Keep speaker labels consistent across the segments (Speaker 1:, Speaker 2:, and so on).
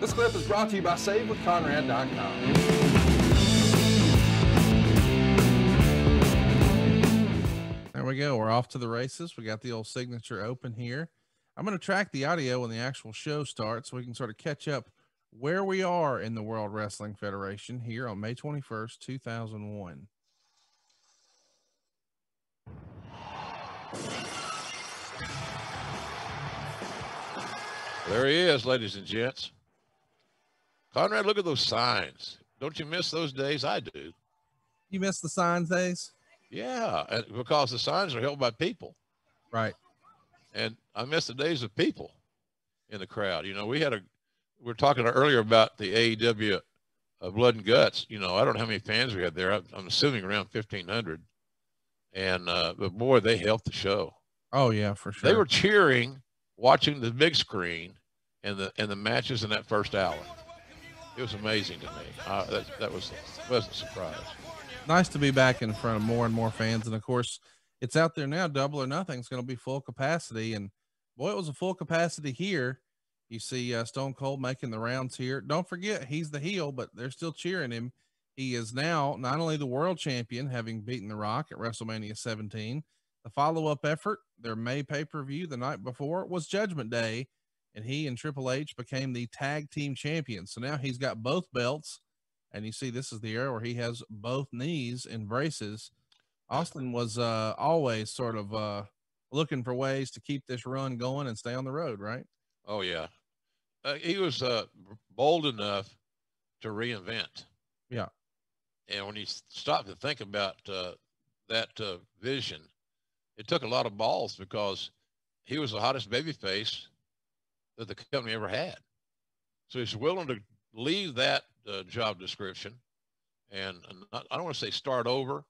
Speaker 1: This clip is brought to you by SaveWithConrad.com.
Speaker 2: There we go. We're off to the races. We got the old signature open here. I'm going to track the audio when the actual show starts so we can sort of catch up where we are in the World Wrestling Federation here on May 21st, 2001.
Speaker 3: There he is, ladies and gents. Conrad, look at those signs. Don't you miss those days? I do.
Speaker 2: You miss the signs days?
Speaker 3: Yeah, because the signs are held by people.
Speaker 2: Right.
Speaker 3: And I miss the days of people in the crowd. You know, we were talking earlier about the AEW Blood and Guts. You know, I don't know how many fans we had there. I'm assuming around 1,500. And, but boy, they helped the show.
Speaker 2: Oh yeah, for sure.
Speaker 3: They were cheering, watching the big screen and the matches in that first hour. It was amazing to me. That was a pleasant surprise.
Speaker 2: Nice to be back in front of more and more fans. And of course, it's out there now. Double or Nothing is going to be full capacity. And boy, it was a full capacity here. You see Stone Cold making the rounds here. Don't forget, he's the heel, but they're still cheering him. He is now not only the world champion, having beaten The Rock at WrestleMania 17. The follow-up effort, their May pay-per-view the night before, was Judgment Day, and he and Triple H became the tag team champions. So now he's got both belts, and you see this is the era where he has both knees in braces. Austin was always sort of looking for ways to keep this run going and stay on the road, right?
Speaker 3: Oh, yeah. He was bold enough to reinvent.
Speaker 2: Yeah.
Speaker 3: And when you stop to think about that vision, it took a lot of balls because he was the hottest babyface that the company ever had. So he's willing to leave that job description and I don't want to say start over,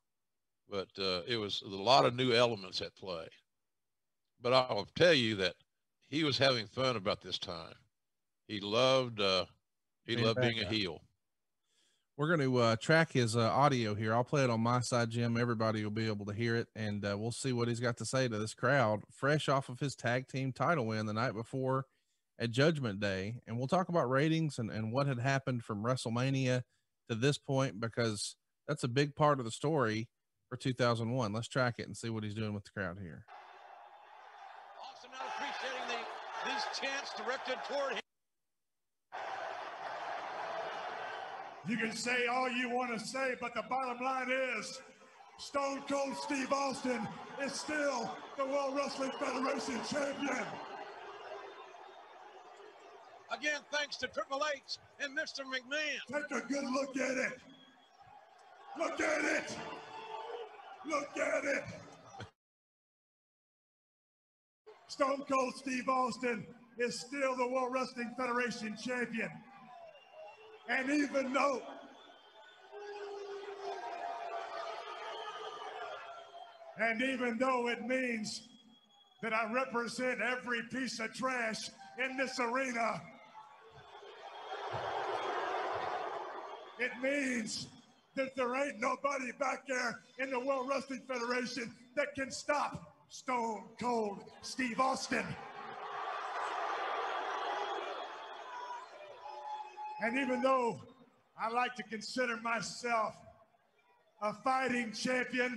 Speaker 3: but it was a lot of new elements at play. But I'll tell you that he was having fun about this time. He loved being a heel.
Speaker 2: We're going to track his audio here. I'll play it on my side, Jim. Everybody will be able to hear it, and we'll see what he's got to say to this crowd, fresh off of his tag team title win the night before at Judgment Day. And we'll talk about ratings and what had happened from WrestleMania to this point, because that's a big part of the story for 2001. Let's track it and see what he's doing with the crowd here.
Speaker 4: Also not appreciating these chants directed toward him.
Speaker 5: You can say all you want to say, but the bottom line is Stone Cold Steve Austin is still the World Wrestling Federation champion.
Speaker 4: Again, thanks to Triple H and Mr. McMahon.
Speaker 5: Take a good look at it. Look at it. Look at it. Stone Cold Steve Austin is still the World Wrestling Federation champion. And even though it means that I represent every piece of trash in this arena, it means that there ain't nobody back there in the World Wrestling Federation that can stop Stone Cold Steve Austin. And even though I like to consider myself a fighting champion,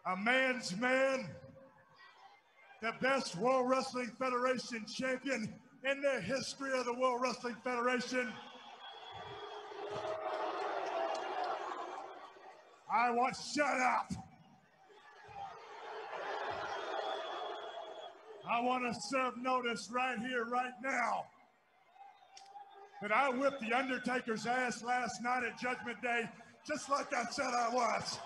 Speaker 5: a man's man, the best World Wrestling Federation champion in the history of the World Wrestling Federation, I want shut up. I want to serve notice right here, right now, that I whipped The Undertaker's ass last night at Judgment Day, just like I said I was.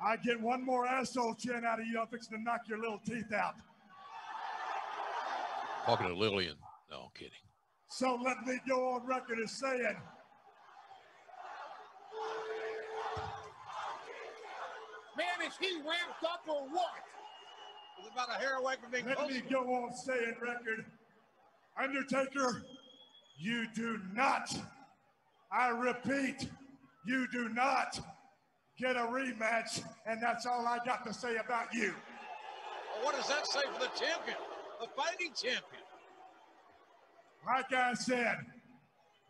Speaker 5: I get one more asshole chin out of you, I'm fixing to knock your little teeth out.
Speaker 3: Talking to Lillian. No, I'm kidding.
Speaker 5: So let me go on record as saying,
Speaker 4: Man, is he ramped up or what? He's about a hair away from being
Speaker 5: let me go on saying record, Undertaker, you do not, I repeat, you do not get a rematch, and that's all I got to say about you.
Speaker 4: Well, what does that say for the champion? the fighting champion.
Speaker 5: Like I said,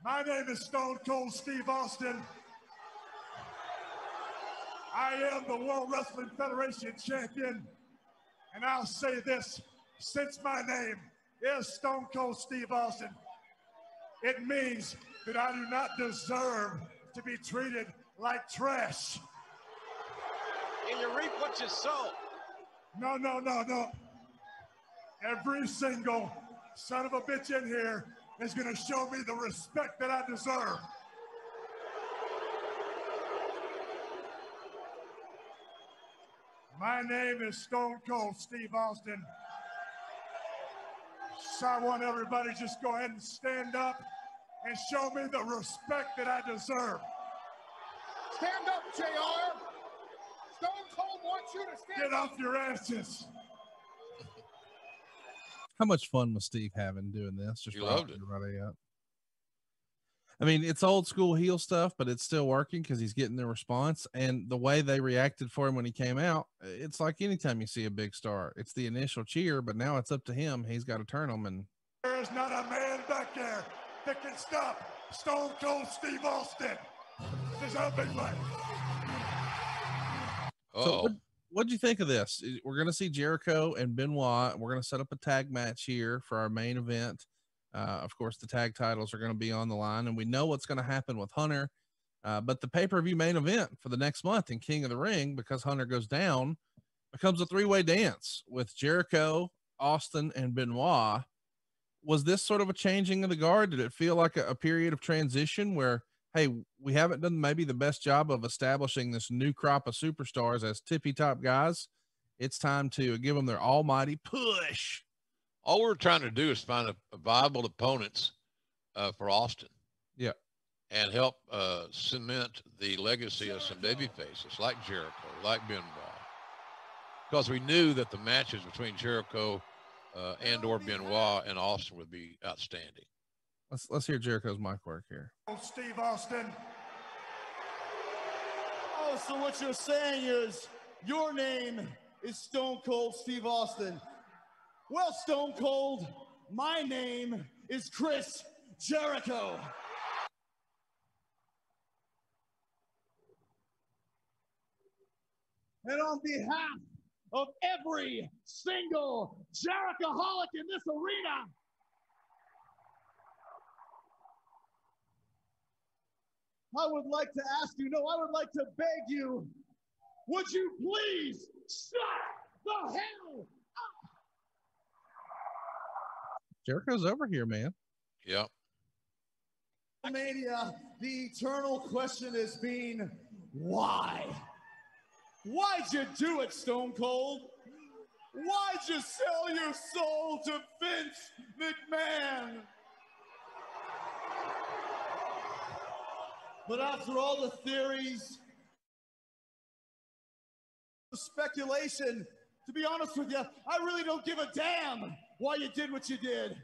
Speaker 5: my name is Stone Cold Steve Austin. I am the World Wrestling Federation champion. And I'll say this, since my name is Stone Cold Steve Austin, it means that I do not deserve to be treated like trash.
Speaker 4: And you reap what you sow.
Speaker 5: No, no, no, no. Every single son of a bitch in here is gonna show me the respect that I deserve. My name is Stone Cold Steve Austin. So I want everybody to just go ahead and stand up and show me the respect that I deserve.
Speaker 4: Stand up, JR. Stone Cold wants you to stand
Speaker 5: Get
Speaker 4: up.
Speaker 5: off your asses.
Speaker 2: How much fun was Steve having doing this? Just
Speaker 3: You loved it.
Speaker 2: everybody up. I mean, it's old school heel stuff, but it's still working because he's getting the response. And the way they reacted for him when he came out, it's like anytime you see a big star, it's the initial cheer, but now it's up to him. He's got to turn them. And
Speaker 5: There is not a man back there that can stop Stone Cold Steve Austin. This is how big fight.
Speaker 2: so what'd you think of this? We're going to see Jericho and Benoit. We're going to set up a tag match here for our main event. Of course, the tag titles are going to be on the line, and we know what's going to happen with Hunter. But the pay-per-view main event for the next month in King of the Ring, because Hunter goes down, becomes a three-way dance with Jericho, Austin, and Benoit. Was this sort of a changing of the guard? Did it feel like a period of transition where, hey, we haven't done maybe the best job of establishing this new crop of superstars as tippy-top guys? It's time to give them their almighty push.
Speaker 3: All we're trying to do is find a viable opponents for Austin.
Speaker 2: Yeah.
Speaker 3: And help cement the legacy of some baby faces like Jericho, like Benoit. Because we knew that the matches between Jericho and or Benoit and Austin would be outstanding.
Speaker 2: Let's hear Jericho's mic work here.
Speaker 5: Steve Austin.
Speaker 6: Oh, so what you're saying is your name is Stone Cold Steve Austin. Well, Stone Cold, my name is Chris Jericho. And on behalf of every single Jerichoholic in this arena, I would like to ask you, no, I would like to beg you, would you please shut the hell up?
Speaker 2: Jericho's over here, man.
Speaker 3: Yeah.
Speaker 6: Mania, the eternal question is being, why? Why'd you do it, Stone Cold? Why'd you sell your soul to Vince McMahon? But after all the theories, the speculation, to be honest with you, I really don't give a damn why you did what you did.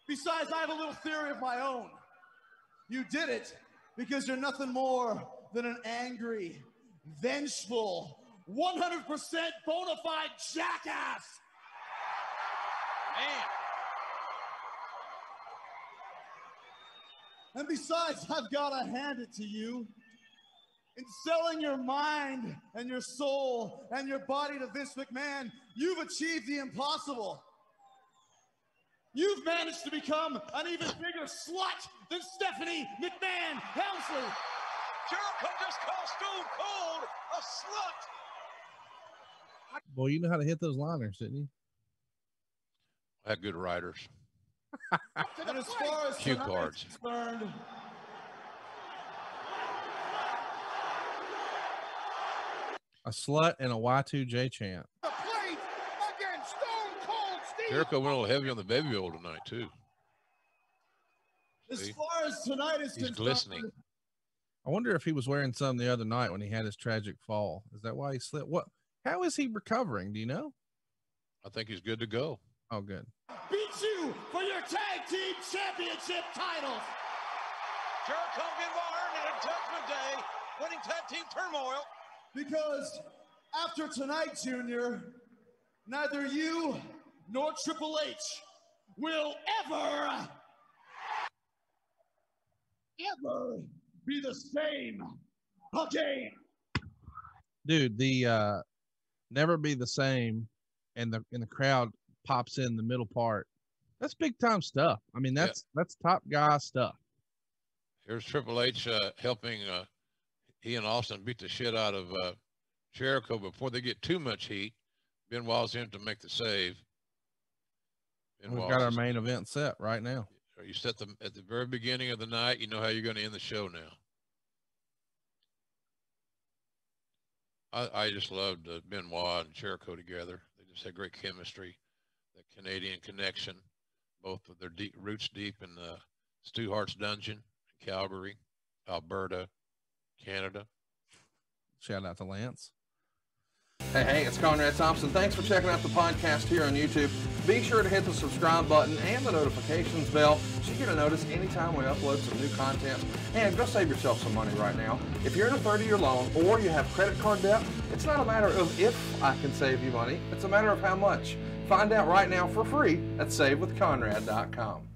Speaker 6: Besides, I have a little theory of my own. You did it because you're nothing more than an angry, vengeful, 100% bona fide jackass.
Speaker 4: Man.
Speaker 6: And besides, I've got to hand it to you. In selling your mind and your soul and your body to Vince McMahon, you've achieved the impossible. You've managed to become an even bigger slut than Stephanie McMahon Helmsley.
Speaker 4: Jericho just called Stone Cold a slut.
Speaker 2: Boy, you know how to hit those liners, didn't you?
Speaker 3: I had good writers.
Speaker 6: And as far as
Speaker 3: Cue
Speaker 6: tonight
Speaker 3: cards.
Speaker 6: is concerned,
Speaker 2: A slut and a Y2J chant.
Speaker 4: The plate against Stone Cold Steve.
Speaker 3: Jericho went a little heavy on the baby oil tonight, too.
Speaker 6: as
Speaker 3: See?
Speaker 6: far as tonight is
Speaker 3: He's
Speaker 6: concerned,
Speaker 3: glistening.
Speaker 2: I wonder if he was wearing some the other night when he had his tragic fall. Is that why he slipped? How is he recovering? Do you know?
Speaker 3: I think he's good to go.
Speaker 2: Oh, good.
Speaker 6: beat you for your tag team championship titles.
Speaker 4: Jericho Benoit earned it at Judgment Day, winning tag team turmoil.
Speaker 6: Because after tonight, Junior, neither you nor Triple H will ever be the same again.
Speaker 2: Dude, the never be the same, and the crowd pops in the middle part. That's big time stuff. I mean, that's top guy stuff.
Speaker 3: Here's Triple H helping he and Austin beat the shit out of Jericho before they get too much heat. Benoit's in to make the save.
Speaker 2: We've got our main event set right now.
Speaker 3: You set them at the very beginning of the night. You know how you're going to end the show now. I just loved Benoit and Jericho together. They just had great chemistry, that Canadian connection, both of their roots deep in Stu Hart's dungeon in Calgary, Alberta, Canada.
Speaker 2: Shout out to Lance.
Speaker 1: Hey, it's Conrad Thompson. Thanks for checking out the podcast here on YouTube. Be sure to hit the subscribe button and the notifications bell so you get a notice anytime we upload some new content. And go save yourself some money right now. If you're in a 30-year loan or you have credit card debt, it's not a matter of if I can save you money. It's a matter of how much. Find out right now for free at SaveWithConrad.com.